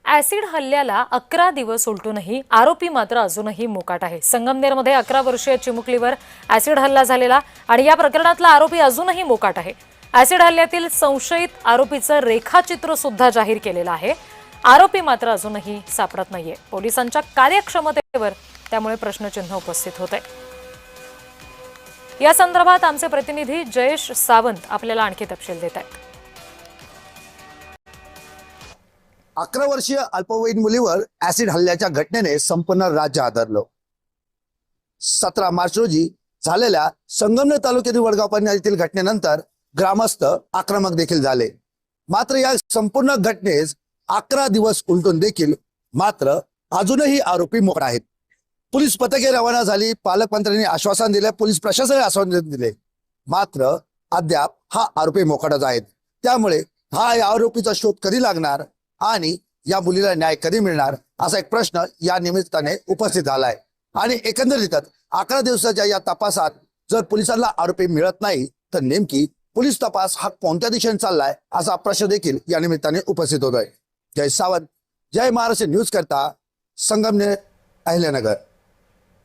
Acid हल्ल्याला 11 दिवस उलटूनही आरोपी मात्र अजूनही मोकाट आहे। संगमनेरमध्ये 11 वर्षीय चिमुकलीवर ऍसिड हल्ला झालेला आणि या प्रकरणातला आरोपी अजूनही मोकाट आहे। ऍसिड हल्ल्यातील संशयित आरोपीचं रेखाचित्र सुद्धा जाहीर केलेलं आहे। आरोपी मात्र अजूनही सापडत नाहीये। पोलिसांच्या कार्यक्षमतेवर त्यामुळे प्रश्नचिन्ह उपस्थित होते। या संदर्भात आमचे प्रतिनिधी जयेश सावंत आपल्याला आणखी तपशील देत आहेत। 11 वर्षीय अल्पवयीन मुलीवर ऍसिड हल्ल्याच्या घटनेने संपूर्ण राज्य हादरलं। 17 मार्च रोजी झालेल्या संगमनेर तालुक्यातील वडगाव पंचायतीतील घटनेनंतर ग्रामस्थ आक्रमक देखील झाले। मात्र या संपूर्ण घटनेस 11 दिवस उलटून देखील मात्र अजूनही आरोपी मोकाट आहेत। पोलीस पथके रवाना झाली, पालकमंत्र्यांनी आश्वासन दिले, पोलीस प्रशासनाने आश्वासन दिले, मात्र अद्याप हा आरोपी मोकाटच आहेत। त्यामुळे हा या आरोपीचा शोध कधी लागणार आणि या मुलीला न्याय कधी मिळणार असा एक प्रश्न या निमित्ताने उपस्थित झालाय। आणि एकंदरीतच 11 दिवसाच्या या तपासात जर पोलिसांना आरोपी मिळत नाही तर नेमकी पोलीस तपास हा कोणत्या दिशेने चाललाय असा प्रश्न देखील या निमित्ताने उपस्थित होतोय। जय सावंत, जय महाराष्ट्र न्यूज करता, संगमनेर, अहिल्यानगर।